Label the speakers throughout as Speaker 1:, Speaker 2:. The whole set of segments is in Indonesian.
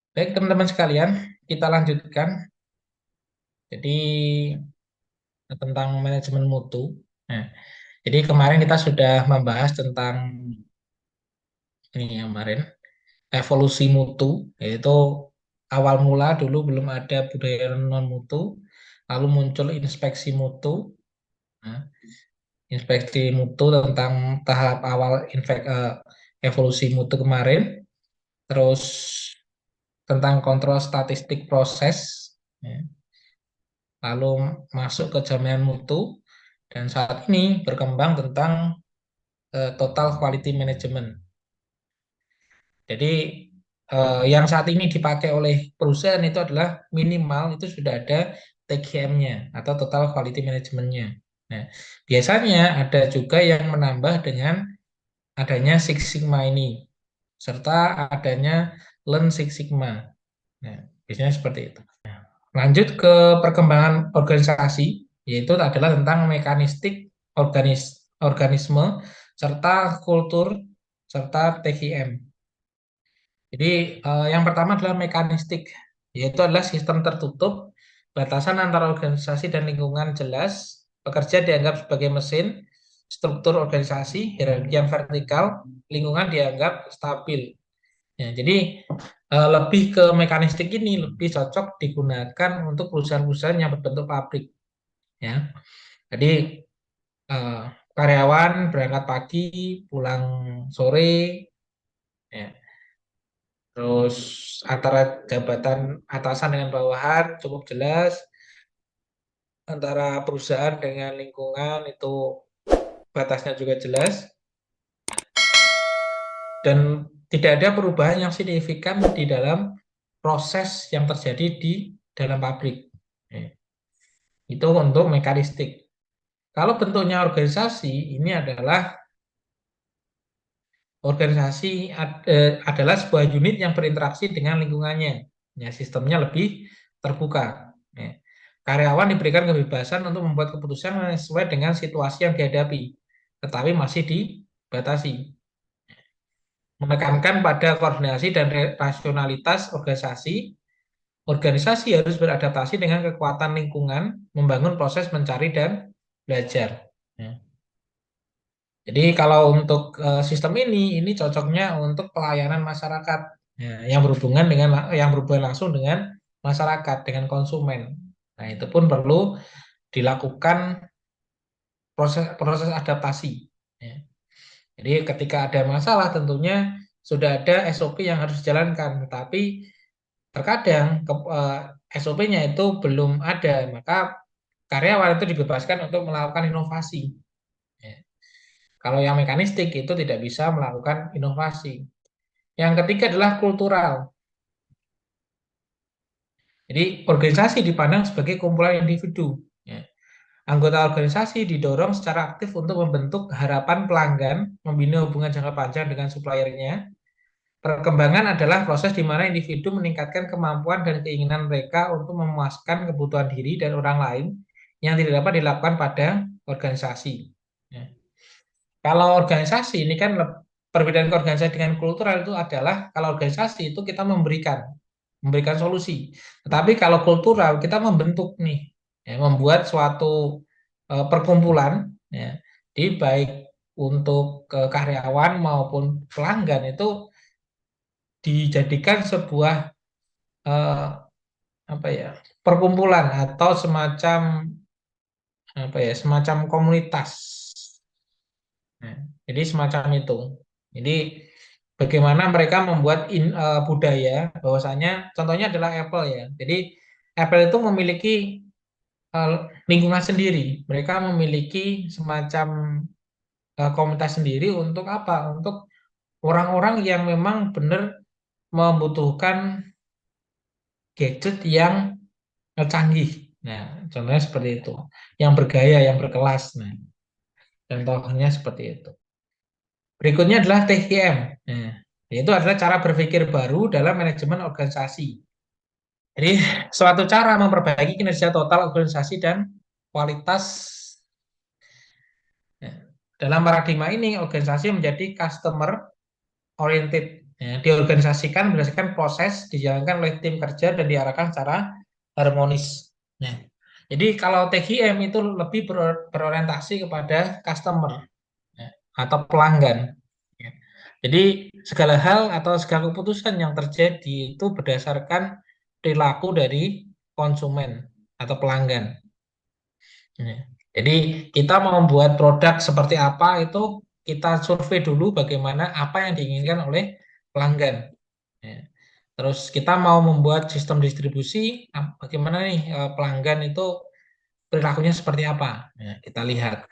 Speaker 1: Baik, teman-teman sekalian, kita lanjutkan. Jadi tentang manajemen mutu. Nah, jadi kemarin kita sudah membahas tentang ini yang kemarin evolusi mutu, yaitu awal mula dulu belum ada budaya non mutu, lalu muncul inspeksi mutu. Nah, inspeksi mutu tentang tahap awal evolusi mutu kemarin, terus tentang kontrol statistik proses. Ya. Lalu masuk ke jaminan mutu, dan saat ini berkembang tentang total quality management. Jadi yang saat ini dipakai oleh perusahaan itu adalah minimal itu sudah ada TQM-nya atau total quality management-nya. Nah, biasanya ada juga yang menambah dengan adanya Six Sigma ini serta adanya Lean Six Sigma. Nah, biasanya seperti itu. Lanjut ke perkembangan organisasi, yaitu adalah tentang mekanistik organisme serta kultur serta TQM. Jadi yang pertama adalah mekanistik, yaitu adalah sistem tertutup, batasan antara organisasi dan lingkungan jelas, pekerja dianggap sebagai mesin, struktur organisasi, hierarki yang vertikal, lingkungan dianggap stabil. Ya, jadi lebih ke mekanistik ini lebih cocok digunakan untuk perusahaan-perusahaan yang berbentuk pabrik. Ya, jadi eh, karyawan berangkat pagi, pulang sore, ya. Terus antara jabatan atasan dengan bawahan cukup jelas, antara perusahaan dengan lingkungan itu batasnya juga jelas, dan tidak ada perubahan yang signifikan di dalam proses yang terjadi di dalam pabrik. Ya. Itu untuk mekanistik. Kalau bentuknya organisasi, ini adalah adalah sebuah unit yang berinteraksi dengan lingkungannya. Ya, sistemnya lebih terbuka. Ya. Karyawan diberikan kebebasan untuk membuat keputusan sesuai dengan situasi yang dihadapi, tetapi masih dibatasi. Menekankan pada koordinasi dan rasionalitas organisasi. Organisasi harus beradaptasi dengan kekuatan lingkungan, membangun proses mencari dan belajar. Ya. Jadi kalau untuk sistem ini cocoknya untuk pelayanan masyarakat, ya, yang berhubungan langsung dengan masyarakat, dengan konsumen. Nah, itu pun perlu dilakukan proses adaptasi. Ya. Jadi ketika ada masalah tentunya sudah ada SOP yang harus dijalankan, tetapi terkadang SOP-nya itu belum ada, maka karyawan itu dibebaskan untuk melakukan inovasi. Ya. Kalau yang mekanistik itu tidak bisa melakukan inovasi. Yang ketiga adalah kultural. Jadi organisasi dipandang sebagai kumpulan individu. Ya. Anggota organisasi didorong secara aktif untuk membentuk harapan pelanggan, membina hubungan jangka panjang dengan suppliernya. Perkembangan adalah proses di mana individu meningkatkan kemampuan dan keinginan mereka untuk memuaskan kebutuhan diri dan orang lain yang tidak dapat dilakukan pada organisasi. Ya. Kalau organisasi ini kan perbedaan organisasi dengan kultural itu adalah kalau organisasi itu kita memberikan solusi. Tetapi kalau kultural kita membentuk nih, ya, membuat suatu perkumpulan, ya, di baik untuk karyawan maupun pelanggan itu dijadikan sebuah eh, apa ya perkumpulan atau semacam apa ya semacam komunitas. Nah, jadi semacam itu. Jadi bagaimana mereka membuat budaya bahwasanya contohnya adalah Apple ya. Jadi Apple itu memiliki eh, lingkungan sendiri. Mereka memiliki semacam komunitas sendiri untuk apa? Untuk orang-orang yang memang benar membutuhkan gadget yang canggih. Nah, contohnya seperti itu. Yang bergaya, yang berkelas. Nah, contohnya seperti itu. Berikutnya adalah TQM. Nah, yaitu adalah cara berpikir baru dalam manajemen organisasi. Jadi, suatu cara memperbaiki kinerja total organisasi dan kualitas. Nah, dalam paradigma ini, organisasi menjadi customer oriented. Ya, diorganisasikan berdasarkan proses dijalankan oleh tim kerja dan diarahkan secara harmonis. Nah, jadi kalau TGM itu lebih berorientasi kepada customer, ya, atau pelanggan. Ya. Jadi segala hal atau segala keputusan yang terjadi itu berdasarkan perilaku dari konsumen atau pelanggan. Ya. Jadi kita mau membuat produk seperti apa itu kita survei dulu bagaimana apa yang diinginkan oleh pelanggan. Ya. Terus kita mau membuat sistem distribusi, bagaimana nih pelanggan itu perilakunya seperti apa? Ya, kita lihat.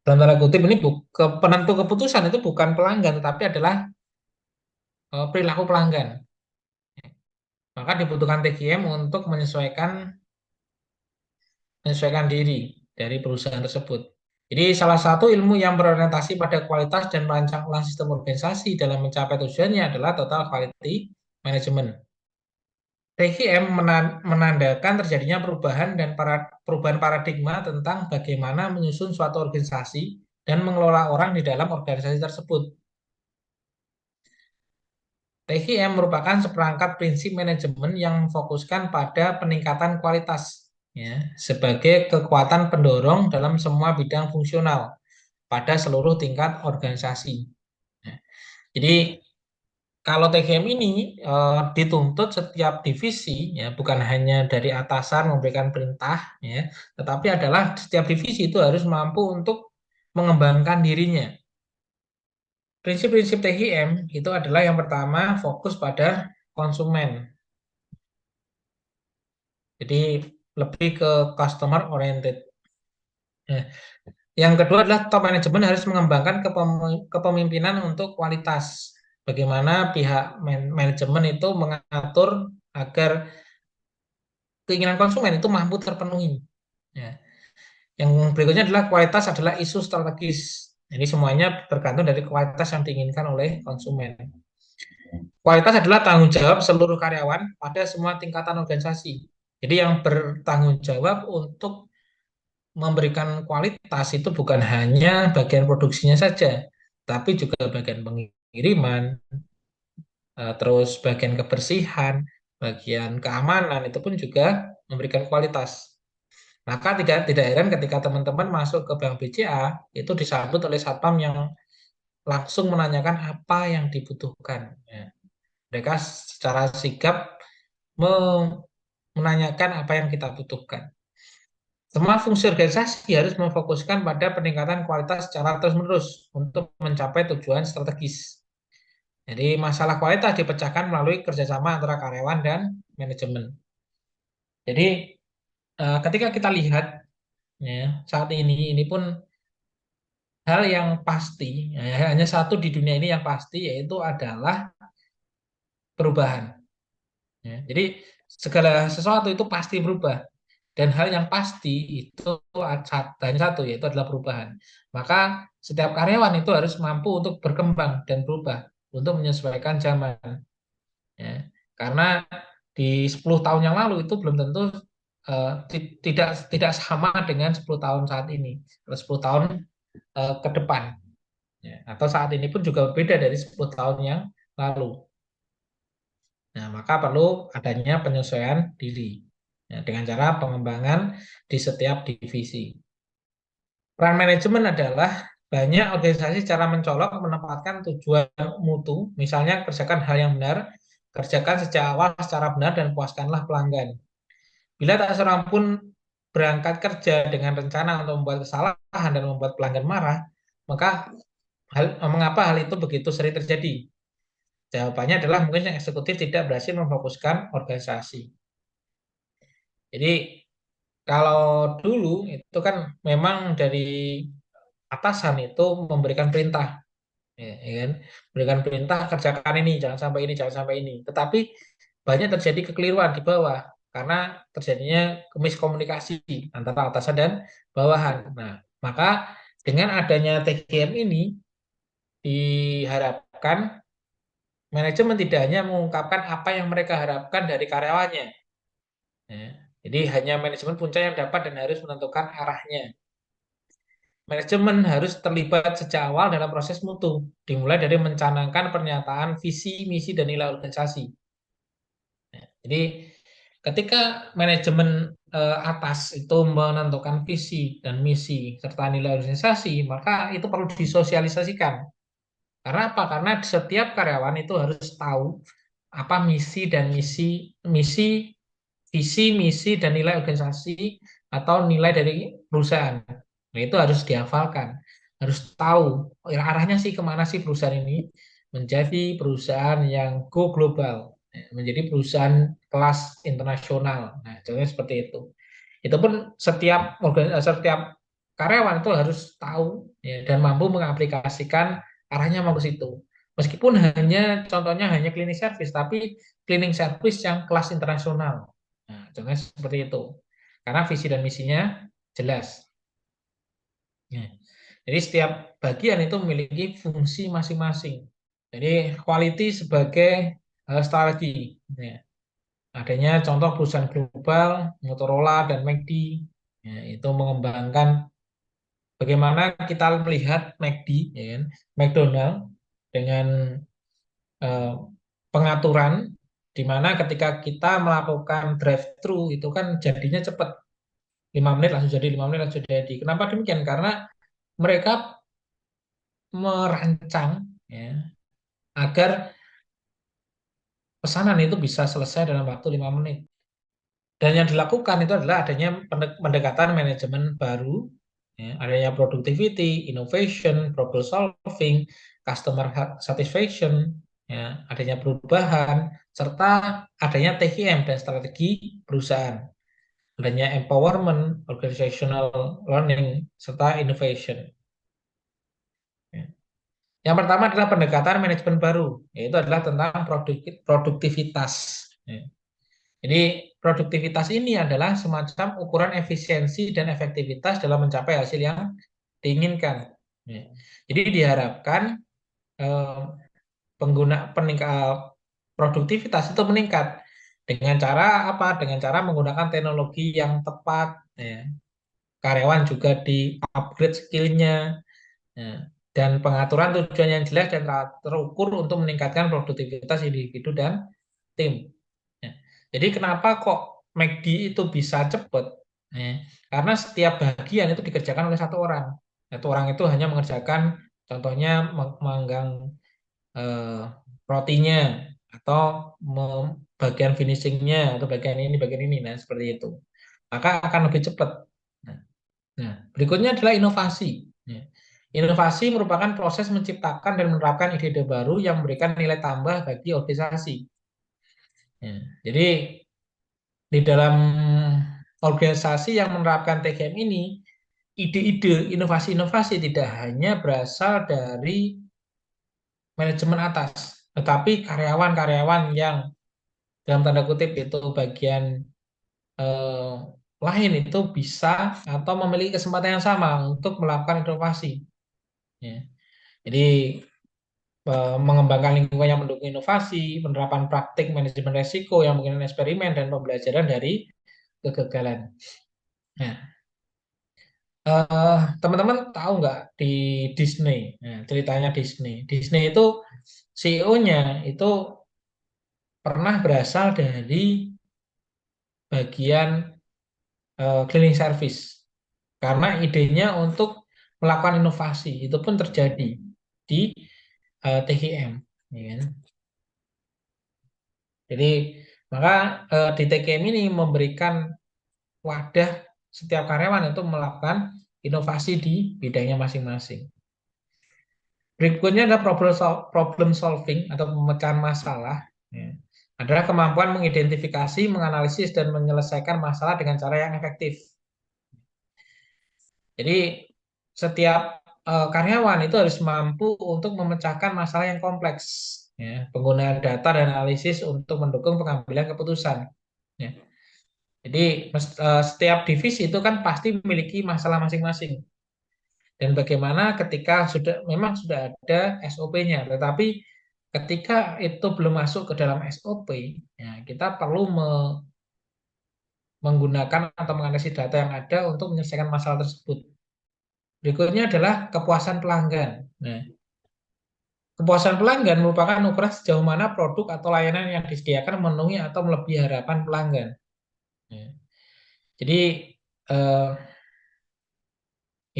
Speaker 1: Dalam tanda kutip ini penentu keputusan itu bukan pelanggan, tetapi adalah perilaku pelanggan. Maka dibutuhkan TGM untuk menyesuaikan diri dari perusahaan tersebut. Jadi salah satu ilmu yang berorientasi pada kualitas dan merancang ulang sistem organisasi dalam mencapai tujuannya adalah total quality management. TGM menandakan terjadinya perubahan paradigma tentang bagaimana menyusun suatu organisasi dan mengelola orang di dalam organisasi tersebut. TGM merupakan seperangkat prinsip manajemen yang memfokuskan pada peningkatan kualitas, ya, sebagai kekuatan pendorong dalam semua bidang fungsional pada seluruh tingkat organisasi. Ya. Jadi kalau TGM ini dituntut setiap divisi, ya, bukan hanya dari atasan memberikan perintah, ya, tetapi adalah setiap divisi itu harus mampu untuk mengembangkan dirinya. Prinsip-prinsip TGM itu adalah yang pertama fokus pada konsumen. Jadi lebih ke customer oriented. Nah, yang kedua adalah top manajemen harus mengembangkan kepemimpinan untuk kualitas. Bagaimana pihak manajemen itu mengatur agar keinginan konsumen itu mampu terpenuhi. Ya. Yang berikutnya adalah kualitas adalah isu strategis. Jadi semuanya tergantung dari kualitas yang diinginkan oleh konsumen. Kualitas adalah tanggung jawab seluruh karyawan pada semua tingkatan organisasi. Jadi yang bertanggung jawab untuk memberikan kualitas itu bukan hanya bagian produksinya saja, tapi juga bagian pengiriman, terus bagian kebersihan, bagian keamanan itu pun juga memberikan kualitas. Maka tidak heran ketika teman-teman masuk ke Bank BCA itu disambut oleh satpam yang langsung menanyakan apa yang dibutuhkan. Ya. Mereka secara sigap menanyakan apa yang kita butuhkan. Semua fungsi organisasi harus memfokuskan pada peningkatan kualitas secara terus-menerus untuk mencapai tujuan strategis. Jadi masalah kualitas dipecahkan melalui kerjasama antara karyawan dan manajemen. Jadi ketika kita lihat, ya, saat ini pun hal yang pasti, ya, hanya satu di dunia ini yang pasti yaitu adalah perubahan. Ya. Jadi segala sesuatu itu pasti berubah. Dan hal yang pasti itu hanya satu, yaitu adalah perubahan. Maka setiap karyawan itu harus mampu untuk berkembang dan berubah untuk menyesuaikan zaman. Ya. Karena di 10 tahun yang lalu itu belum tentu tidak sama dengan 10 tahun saat ini, atau 10 tahun ke depan. Ya. Atau saat ini pun juga berbeda dari 10 tahun yang lalu. Nah, maka perlu adanya penyesuaian diri, ya, dengan cara pengembangan di setiap divisi. Peran manajemen adalah banyak organisasi secara mencolok menempatkan tujuan mutu, misalnya kerjakan hal yang benar, kerjakan sejak awal secara benar dan puaskanlah pelanggan. Bila tak seorang pun berangkat kerja dengan rencana untuk membuat kesalahan dan membuat pelanggan marah, maka mengapa hal itu begitu sering terjadi? Jawabannya adalah mungkin yang eksekutif tidak berhasil memfokuskan organisasi. Jadi kalau dulu itu kan memang dari atasan itu memberikan perintah, ya kan? Memberikan perintah kerjakan ini, jangan sampai ini, jangan sampai ini. Tetapi banyak terjadi kekeliruan di bawah karena terjadinya miskomunikasi antara atasan dan bawahan. Nah, maka dengan adanya TGM ini diharapkan manajemen tidak hanya mengungkapkan apa yang mereka harapkan dari karyawannya. Ya. Jadi hanya manajemen puncak yang dapat dan harus menentukan arahnya. Manajemen harus terlibat sejak awal dalam proses mutu, dimulai dari mencanangkan pernyataan visi, misi, dan nilai organisasi. Jadi ketika manajemen atas itu menentukan visi dan misi serta nilai organisasi, maka itu perlu disosialisasikan. Karena apa? Karena setiap karyawan itu harus tahu apa misi dan misi, visi, misi, dan nilai organisasi atau nilai dari perusahaan. Nah, itu harus dihafalkan, harus tahu arahnya sih kemana sih perusahaan ini menjadi perusahaan yang go global, menjadi perusahaan kelas internasional. Nah, contohnya seperti itu. Itu pun setiap karyawan itu harus tahu ya, dan mampu mengaplikasikan arahnya mau ke situ. Meskipun contohnya hanya cleaning service, tapi cleaning service yang kelas internasional. Nah, contohnya seperti itu. Karena visi dan misinya jelas. Ya. Jadi setiap bagian itu memiliki fungsi masing-masing. Jadi quality sebagai strategi. Ya. Adanya contoh perusahaan global, Motorola dan McD, ya, itu mengembangkan bagaimana kita melihat McD, ya kan, McDonald dengan eh, pengaturan di mana ketika kita melakukan drive-thru itu kan jadinya cepat, 5 menit langsung jadi, 5 menit langsung jadi. Kenapa demikian? Karena mereka merancang ya, agar pesanan itu bisa selesai dalam waktu 5 menit. Dan yang dilakukan itu adalah adanya pendekatan manajemen baru, ya, adanya productivity, innovation, problem solving, customer satisfaction, ya, adanya perubahan, serta adanya TKM dan strategi perusahaan, adanya empowerment, organizational learning, serta innovation. Ya. Yang pertama adalah pendekatan manajemen baru, yaitu adalah tentang produktivitas. Ya. Jadi produktivitas ini adalah semacam ukuran efisiensi dan efektivitas dalam mencapai hasil yang diinginkan. Ya. Jadi diharapkan eh, produktivitas itu meningkat dengan cara apa? Dengan cara menggunakan teknologi yang tepat. Ya. Karyawan juga di-upgrade skillnya, ya. Dan pengaturan tujuan yang jelas dan terukur untuk meningkatkan produktivitas individu dan tim. Ya. Jadi kenapa kok McD itu bisa cepat? Ya, karena setiap bagian itu dikerjakan oleh satu orang. Satu orang itu hanya mengerjakan, contohnya manggang eh, rotinya atau bagian finishingnya atau bagian ini, nah seperti itu. Maka akan lebih cepat. Nah, nah, berikutnya adalah inovasi. Ya. Inovasi merupakan proses menciptakan dan menerapkan ide-ide baru yang memberikan nilai tambah bagi organisasi. Ya. Jadi di dalam organisasi yang menerapkan TGM ini, ide-ide, inovasi-inovasi tidak hanya berasal dari manajemen atas, tetapi karyawan-karyawan yang dalam tanda kutip itu bagian eh, lain itu bisa atau memiliki kesempatan yang sama untuk melakukan inovasi. Ya. Jadi mengembangkan lingkungan yang mendukung inovasi, penerapan praktik manajemen resiko yang mungkin eksperimen dan pembelajaran dari kegagalan. Nah, teman-teman tahu nggak di Disney? Nah, ceritanya Disney. Disney itu CEO-nya itu pernah berasal dari bagian cleaning service karena idenya untuk melakukan inovasi itu pun terjadi di TGM, ya kan? Jadi maka di TGM ini memberikan wadah setiap karyawan untuk melakukan inovasi di bidangnya masing-masing. Berikutnya adalah problem solving atau pemecahan masalah. Ya. Adalah kemampuan mengidentifikasi, menganalisis, dan menyelesaikan masalah dengan cara yang efektif. Jadi setiap karyawan itu harus mampu untuk memecahkan masalah yang kompleks. Ya. Penggunaan data dan analisis untuk mendukung pengambilan keputusan. Ya. Jadi setiap divisi itu kan pasti memiliki masalah masing-masing. Dan bagaimana ketika memang sudah ada SOP-nya, tetapi ketika itu belum masuk ke dalam SOP, ya, kita perlu menggunakan atau menganalisis data yang ada untuk menyelesaikan masalah tersebut. Berikutnya adalah kepuasan pelanggan. Nah, kepuasan pelanggan merupakan ukuran sejauh mana produk atau layanan yang disediakan memenuhi atau melebihi harapan pelanggan. Ya. Jadi eh,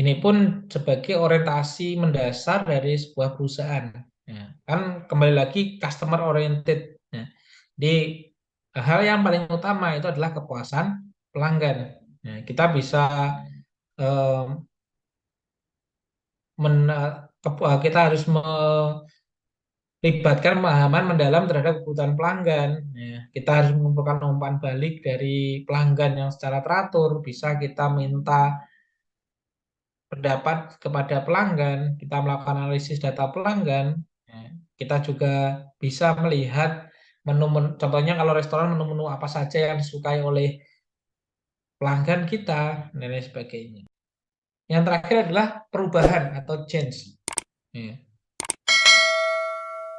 Speaker 1: ini pun sebagai orientasi mendasar dari sebuah perusahaan. Ya, kan kembali lagi customer oriented. Ya. Jadi hal yang paling utama itu adalah kepuasan pelanggan. Ya, kita bisa eh, kita harus melibatkan pemahaman mendalam terhadap kebutuhan pelanggan. Ya, kita harus mengumpulkan umpan balik dari pelanggan yang secara teratur. Bisa kita minta pendapat kepada pelanggan, kita melakukan analisis data pelanggan. Ya, kita juga bisa melihat menu-menu, contohnya kalau restoran menu-menu apa saja yang disukai oleh pelanggan kita, dan lain sebagainya. Yang terakhir adalah perubahan atau change. Ya.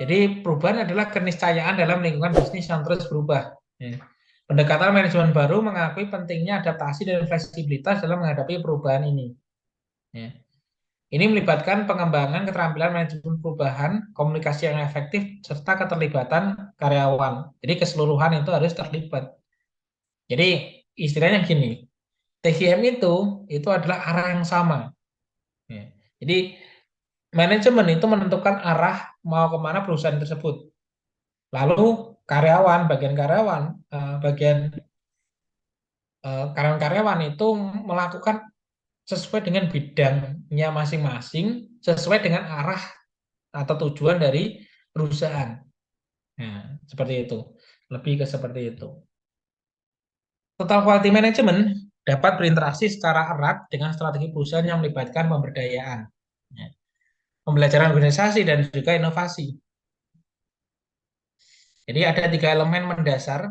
Speaker 1: Jadi perubahan adalah keniscayaan dalam lingkungan bisnis yang terus berubah. Ya. Pendekatan manajemen baru mengakui pentingnya adaptasi dan fleksibilitas dalam menghadapi perubahan ini. Ya. Ini melibatkan pengembangan keterampilan manajemen perubahan, komunikasi yang efektif, serta keterlibatan karyawan. Jadi keseluruhan itu harus terlibat. Jadi istilahnya gini, TGM itu adalah arah yang sama. Ya. Jadi manajemen itu menentukan arah mau kemana perusahaan tersebut. Lalu bagian karyawan-karyawan itu melakukan sesuai dengan bidangnya masing-masing, sesuai dengan arah atau tujuan dari perusahaan. Nah, seperti itu. Lebih ke seperti itu. Total quality management dapat berinteraksi secara erat dengan strategi perusahaan yang melibatkan pemberdayaan, ya, pembelajaran organisasi, dan juga inovasi. Jadi ada 3 elemen mendasar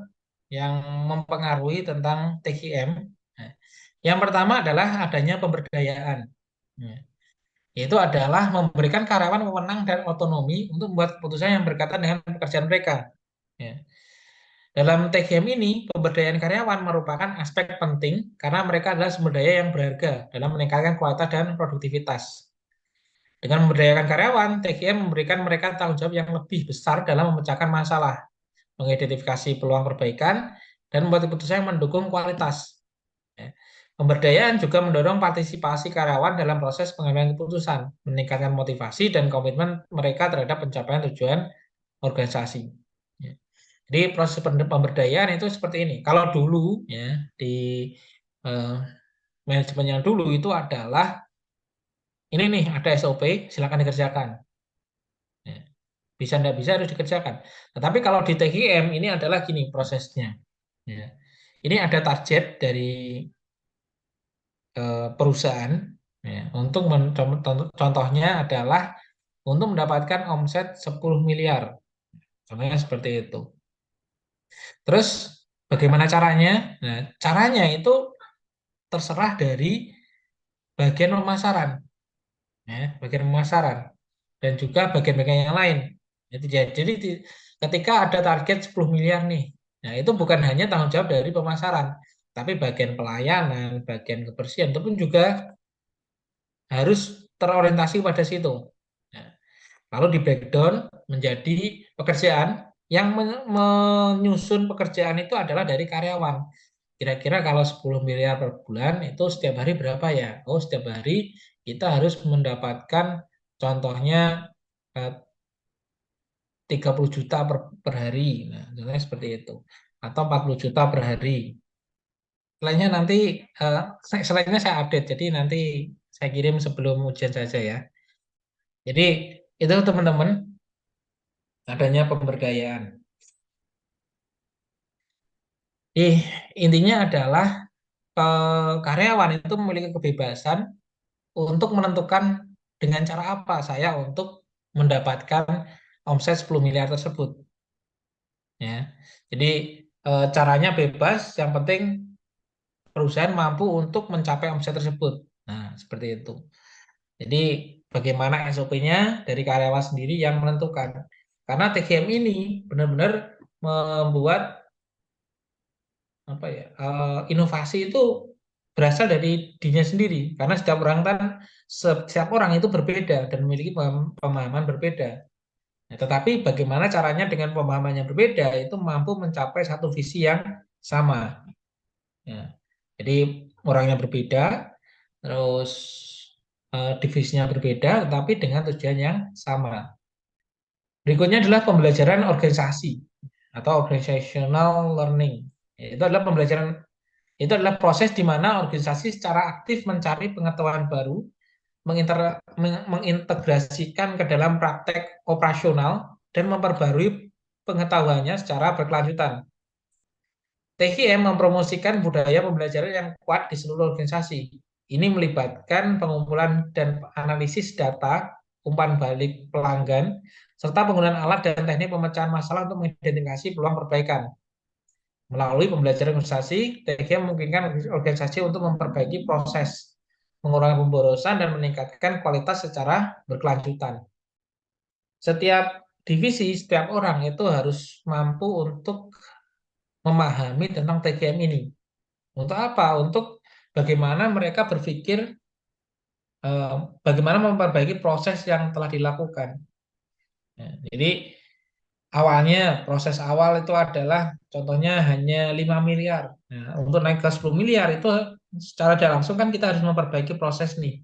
Speaker 1: yang mempengaruhi tentang TQM. Nah, yang pertama adalah adanya pemberdayaan. Ya, yaitu adalah memberikan karyawan wewenang dan otonomi untuk membuat keputusan yang berkaitan dengan pekerjaan mereka. Ya. Dalam TGM ini, pemberdayaan karyawan merupakan aspek penting karena mereka adalah sumber daya yang berharga dalam meningkatkan kualitas dan produktivitas. Dengan memberdayakan karyawan, TGM memberikan mereka tanggung jawab yang lebih besar dalam memecahkan masalah, mengidentifikasi peluang perbaikan, dan membuat keputusan yang mendukung kualitas. Ya. Pemberdayaan juga mendorong partisipasi karyawan dalam proses pengambilan keputusan, meningkatkan motivasi dan komitmen mereka terhadap pencapaian tujuan organisasi. Ya. Jadi proses pemberdayaan itu seperti ini. Kalau dulu ya di eh, manajemen yang dulu itu adalah ini nih ada SOP, silakan dikerjakan. Ya. Bisa tidak bisa harus dikerjakan. Tetapi kalau di TGM ini adalah gini prosesnya. Ya. Ini ada target dari perusahaan ya, untuk contohnya adalah untuk mendapatkan omset 10 miliar. Contohnya seperti itu. Terus bagaimana caranya? Nah, caranya itu terserah dari bagian pemasaran, ya, bagian pemasaran dan juga bagian-bagian yang lain. Jadi ketika ada target 10 miliar nih, nah itu bukan hanya tanggung jawab dari pemasaran, tapi bagian pelayanan, bagian kebersihan itu pun juga harus terorientasi pada situ. Nah, lalu di breakdown menjadi pekerjaan yang menyusun pekerjaan itu adalah dari karyawan. Kira-kira kalau 10 miliar per bulan itu setiap hari berapa ya? Oh, setiap hari kita harus mendapatkan contohnya eh, 30 juta per hari. Nah, contohnya seperti itu. Atau 40 juta per hari. Selainnya nanti eh, selainnya saya update. Jadi nanti saya kirim sebelum ujian saja ya. Jadi itu teman-teman adanya pemberdayaan. Intinya adalah karyawan itu memiliki kebebasan untuk menentukan dengan cara apa saya untuk mendapatkan omset 10 miliar tersebut. Ya. Jadi caranya bebas, yang penting perusahaan mampu untuk mencapai omset tersebut. Nah, seperti itu. Jadi bagaimana SOP-nya dari karyawan sendiri yang menentukan. Karena TGM ini benar-benar membuat apa ya inovasi itu berasal dari dirinya sendiri, karena setiap orang itu berbeda dan memiliki pemahaman berbeda. Nah, tetapi bagaimana caranya dengan pemahaman yang berbeda itu mampu mencapai satu visi yang sama. Ya. Jadi orangnya berbeda, terus divisinya berbeda, tetapi dengan tujuan yang sama. Berikutnya adalah pembelajaran organisasi atau organizational learning. Itu adalah pembelajaran itu adalah proses di mana organisasi secara aktif mencari pengetahuan baru, mengintegrasikan ke dalam praktek operasional dan memperbarui pengetahuannya secara berkelanjutan. TGM mempromosikan budaya pembelajaran yang kuat di seluruh organisasi. Ini melibatkan pengumpulan dan analisis data, umpan balik pelanggan, serta penggunaan alat dan teknik pemecahan masalah untuk mengidentifikasi peluang perbaikan. Melalui pembelajaran organisasi, TGM memungkinkan organisasi untuk memperbaiki proses, mengurangi pemborosan, dan meningkatkan kualitas secara berkelanjutan. Setiap divisi, setiap orang itu harus mampu untuk memahami tentang TGM ini. Untuk apa? Untuk bagaimana mereka berpikir, bagaimana memperbaiki proses yang telah dilakukan. Ya, jadi awalnya proses awal itu adalah contohnya hanya 5 miliar. Nah, untuk naik ke 10 miliar itu secara tidak langsung kan kita harus memperbaiki proses nih.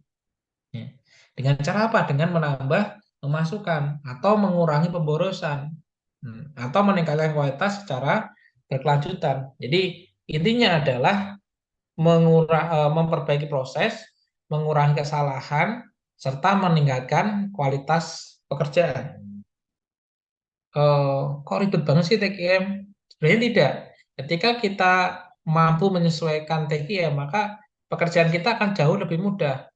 Speaker 1: Ya. Dengan cara apa? Dengan menambah pemasukan atau mengurangi pemborosan. Atau meningkatkan kualitas secara berkelanjutan. Jadi intinya adalah memperbaiki proses, mengurangi kesalahan, serta meningkatkan kualitas pekerjaan. Kok ribet banget sih TKM? Sebenarnya tidak. Ketika kita mampu menyesuaikan TKM, maka pekerjaan kita akan jauh lebih mudah.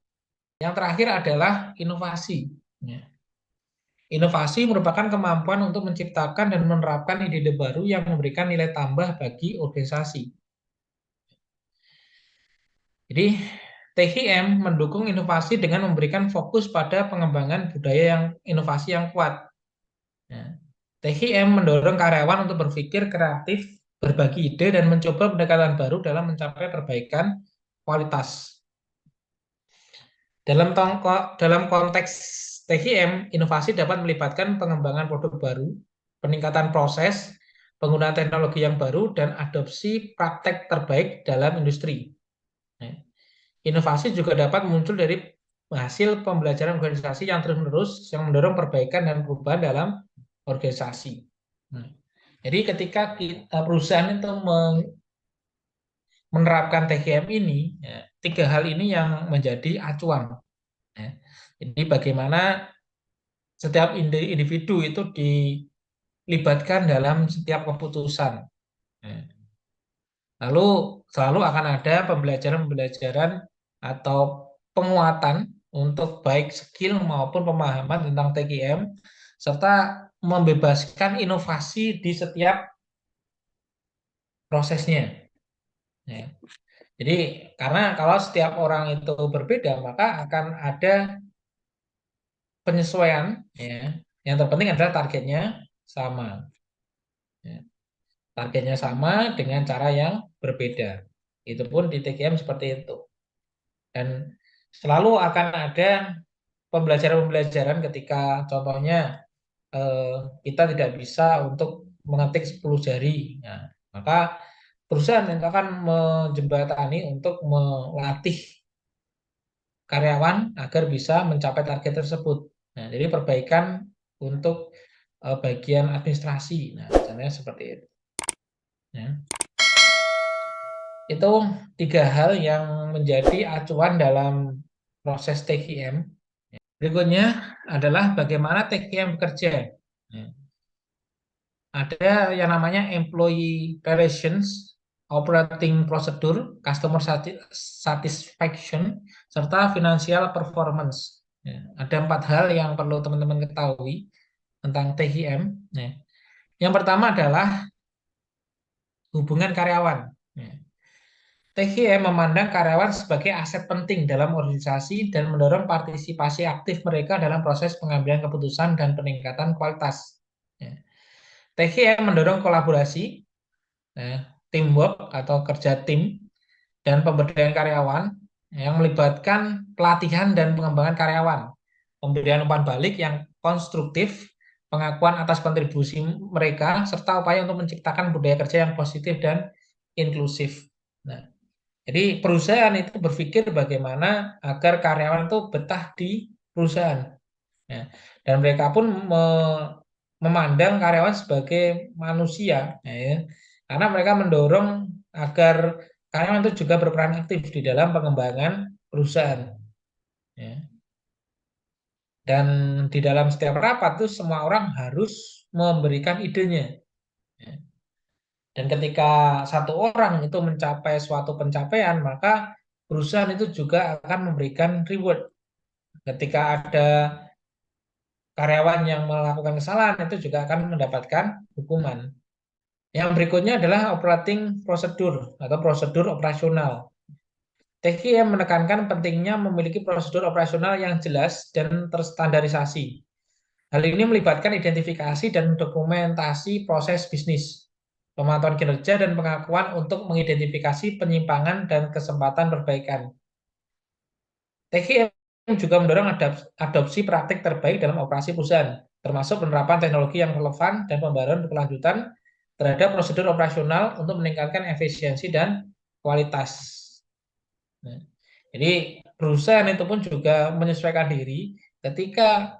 Speaker 1: Yang terakhir adalah inovasi. Ya. Inovasi merupakan kemampuan untuk menciptakan dan menerapkan ide-ide baru yang memberikan nilai tambah bagi organisasi. Jadi, THM mendukung inovasi dengan memberikan fokus pada pengembangan budaya yang inovasi yang kuat. Nah, THM mendorong karyawan untuk berpikir kreatif, berbagi ide, dan mencoba pendekatan baru dalam mencapai perbaikan kualitas. Dalam konteks THM, inovasi dapat melibatkan pengembangan produk baru, peningkatan proses, penggunaan teknologi yang baru, dan adopsi praktek terbaik dalam industri. Nah, inovasi juga dapat muncul dari hasil pembelajaran organisasi yang terus-menerus yang mendorong perbaikan dan perubahan dalam organisasi. Nah, jadi ketika perusahaan itu menerapkan TGM ini, ya, 3 hal ini yang menjadi acuan. Ya. Jadi bagaimana setiap individu itu dilibatkan dalam setiap keputusan. Ya. Lalu selalu akan ada pembelajaran-pembelajaran atau penguatan untuk baik skill maupun pemahaman tentang TGM serta membebaskan inovasi di setiap prosesnya. Ya. Jadi karena kalau setiap orang itu berbeda maka akan ada penyesuaian. Ya. Yang terpenting adalah targetnya sama. Ya. Targetnya sama dengan cara yang berbeda. Itu pun di TGM seperti itu. Dan selalu akan ada pembelajaran-pembelajaran ketika contohnya kita tidak bisa untuk mengetik 10 jari. Nah, maka perusahaan yang akan menjembatani untuk melatih karyawan agar bisa mencapai target tersebut. Nah, jadi perbaikan untuk bagian administrasi. Nah, misalnya seperti itu. Ya. Itu 3 hal yang menjadi acuan dalam proses TGM. Berikutnya adalah bagaimana TGM bekerja. Ya. Ada yang namanya employee relations, operating procedure, customer satisfaction, serta financial performance. Ya, ada 4 hal yang perlu teman-teman ketahui tentang TGM. Ya. Yang pertama adalah hubungan karyawan. Ya. TGM memandang karyawan sebagai aset penting dalam organisasi dan mendorong partisipasi aktif mereka dalam proses pengambilan keputusan dan peningkatan kualitas. Ya. TGM mendorong kolaborasi, teamwork atau kerja tim, dan pemberdayaan karyawan yang melibatkan pelatihan dan pengembangan karyawan, pemberian umpan balik yang konstruktif, pengakuan atas kontribusi mereka, serta upaya untuk menciptakan budaya kerja yang positif dan inklusif. Nah, jadi perusahaan itu berpikir bagaimana agar karyawan itu betah di perusahaan. Ya. Dan mereka pun memandang karyawan sebagai manusia, ya. Karena mereka mendorong agar karyawan itu juga berperan aktif di dalam pengembangan perusahaan. Ya. Dan di dalam setiap rapat itu semua orang harus memberikan idenya. Ya. Dan ketika satu orang itu mencapai suatu pencapaian, maka perusahaan itu juga akan memberikan reward. Ketika ada karyawan yang melakukan kesalahan, itu juga akan mendapatkan hukuman. Yang berikutnya adalah operating prosedur atau prosedur operasional. TKM menekankan pentingnya memiliki prosedur operasional yang jelas dan terstandarisasi. Hal ini melibatkan identifikasi dan dokumentasi proses bisnis, pemantauan kinerja, dan pengakuan untuk mengidentifikasi penyimpangan dan kesempatan perbaikan. TKM juga mendorong adopsi praktik terbaik dalam operasi perusahaan, termasuk penerapan teknologi yang relevan dan pembaruan berkelanjutan terhadap prosedur operasional untuk meningkatkan efisiensi dan kualitas. Nah, jadi perusahaan itu pun juga menyesuaikan diri ketika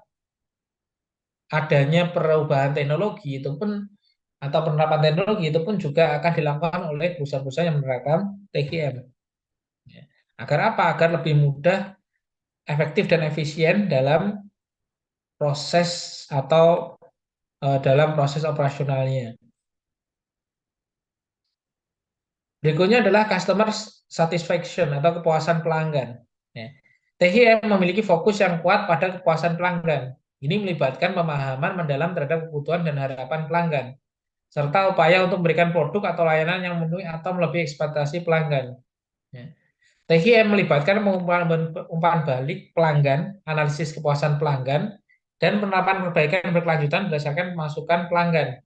Speaker 1: adanya perubahan teknologi itu pun atau penerapan teknologi itu pun juga akan dilakukan oleh perusahaan-perusahaan yang menerapkan TKM. Ya. Agar apa? Agar lebih mudah, efektif dan efisien dalam proses atau dalam proses operasionalnya. Berikutnya adalah customer satisfaction atau kepuasan pelanggan. Ya. THM memiliki fokus yang kuat pada kepuasan pelanggan. Ini melibatkan pemahaman mendalam terhadap kebutuhan dan harapan pelanggan, serta upaya untuk memberikan produk atau layanan yang memenuhi atau melebihi ekspektasi pelanggan. Ya. THM melibatkan umpan balik pelanggan, analisis kepuasan pelanggan, dan penerapan perbaikan berkelanjutan berdasarkan masukan pelanggan.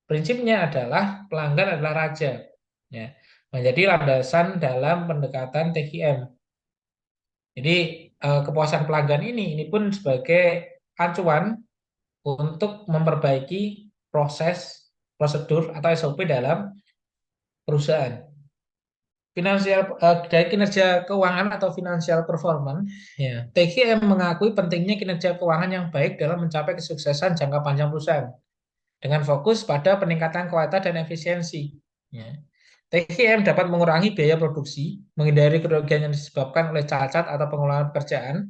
Speaker 1: Prinsipnya adalah pelanggan adalah raja, ya, menjadi landasan dalam pendekatan TKM. Jadi kepuasan pelanggan ini pun sebagai acuan untuk memperbaiki proses, prosedur atau SOP dalam perusahaan. Dari kinerja keuangan atau financial performance, ya, TKM mengakui pentingnya kinerja keuangan yang baik dalam mencapai kesuksesan jangka panjang perusahaan dengan fokus pada peningkatan kualitas dan efisiensi. Ya. TKM dapat mengurangi biaya produksi, menghindari kerugian yang disebabkan oleh cacat atau pengelolaan pekerjaan,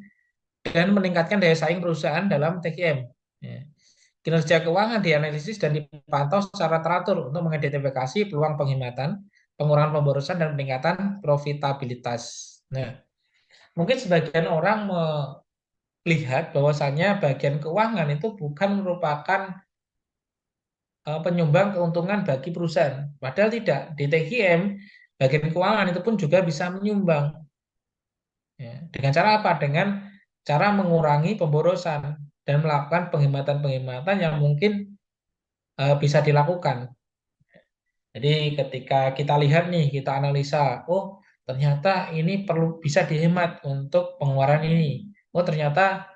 Speaker 1: dan meningkatkan daya saing perusahaan dalam TKM. Ya. Kinerja keuangan dianalisis dan dipantau secara teratur untuk mengidentifikasi peluang penghematan, pengurangan pemborosan, dan peningkatan profitabilitas. Nah, mungkin sebagian orang melihat bahwasannya bagian keuangan itu bukan merupakan penyumbang keuntungan bagi perusahaan. Padahal tidak. Di TKM, bagian keuangan itu pun juga bisa menyumbang. Ya. Dengan cara apa? Dengan cara mengurangi pemborosan dan melakukan penghematan-penghematan yang mungkin bisa dilakukan. Jadi ketika kita lihat nih, kita analisa, oh ternyata ini perlu bisa dihemat untuk pengeluaran ini. Oh ternyata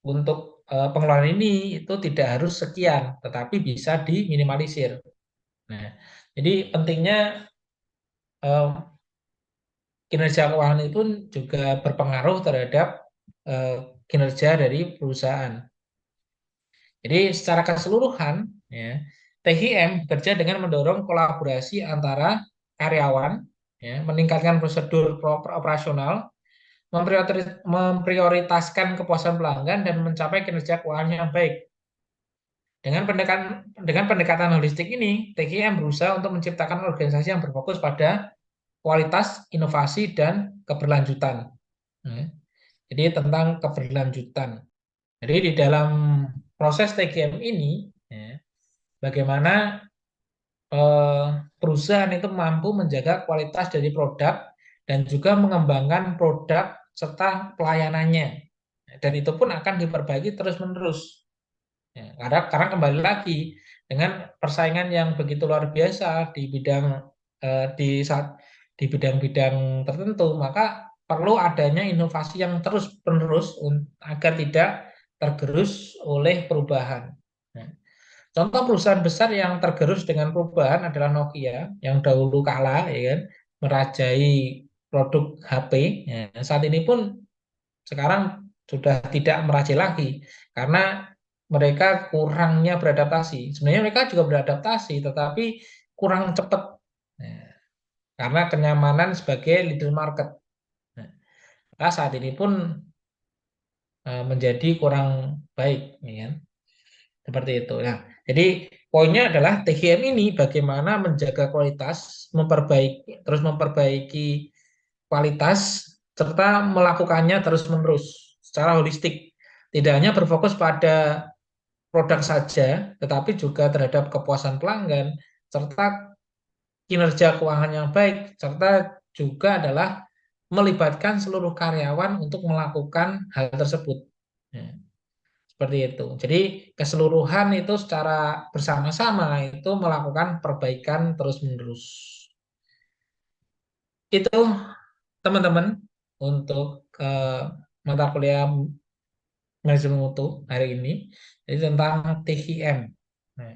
Speaker 1: untuk pengeluaran ini itu tidak harus sekian, tetapi bisa diminimalisir. Nah, jadi pentingnya kinerja keuangan itu juga berpengaruh terhadap eh, kinerja dari perusahaan. Jadi secara keseluruhan, ya, THM bekerja dengan mendorong kolaborasi antara karyawan, ya, meningkatkan prosedur operasional, memprioritaskan kepuasan pelanggan, dan mencapai kinerja keuangan yang baik. Dengan pendekatan holistik ini, THM berusaha untuk menciptakan organisasi yang berfokus pada kualitas, inovasi, dan keberlanjutan. Ya. Jadi tentang keberlanjutan. Jadi di dalam proses TGM ini, ya, bagaimana perusahaan itu mampu menjaga kualitas dari produk dan juga mengembangkan produk serta pelayanannya. Dan itu pun akan diperbaiki terus-menerus. Ya, karena kembali lagi dengan persaingan yang begitu luar biasa di bidang di saat di bidang-bidang tertentu, maka perlu adanya inovasi yang terus-menerus agar tidak tergerus oleh perubahan. Nah, contoh perusahaan besar yang tergerus dengan perubahan adalah Nokia yang dahulu kala ya kan merajai produk HP. Ya, saat ini pun sekarang sudah tidak merajai lagi karena mereka kurangnya beradaptasi. Sebenarnya mereka juga beradaptasi, tetapi kurang cepat. Nah, karena kenyamanan sebagai leader market. Nah, maka saat ini pun menjadi kurang baik, ya kan? Seperti itu. Nah, jadi poinnya adalah TGM ini bagaimana menjaga kualitas, memperbaiki kualitas serta melakukannya terus-menerus secara holistik. Tidak hanya berfokus pada produk saja, tetapi juga terhadap kepuasan pelanggan serta kinerja keuangan yang baik, serta juga adalah melibatkan seluruh karyawan untuk melakukan hal tersebut. Ya, seperti itu. Jadi keseluruhan itu secara bersama-sama itu melakukan perbaikan terus-menerus. Itu teman-teman untuk eh, mata kuliah manajemen mutu hari ini. Jadi tentang THM. Nah,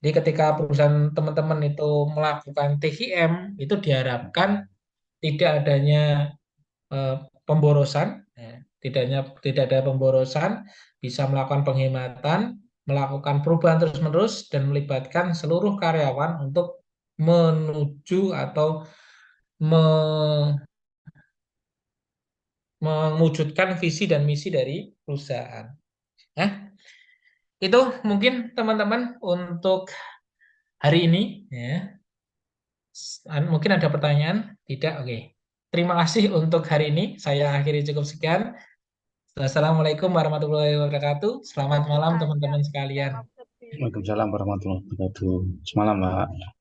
Speaker 1: jadi ketika perusahaan teman-teman itu melakukan THM, itu diharapkan tidak adanya eh, pemborosan, tidak ada pemborosan, bisa melakukan penghematan, melakukan perubahan terus-menerus dan melibatkan seluruh karyawan untuk menuju atau me- mewujudkan visi dan misi dari perusahaan. Nah, itu mungkin teman-teman untuk hari ini ya. Mungkin ada pertanyaan? Tidak? Oke. Terima kasih untuk hari ini. Saya akhiri cukup sekian. Assalamualaikum warahmatullahi wabarakatuh. Selamat malam
Speaker 2: Ada
Speaker 1: teman-teman sekalian.
Speaker 2: yang mau seperti
Speaker 3: Waalaikumsalam warahmatullahi wabarakatuh. Semalam, Mbak.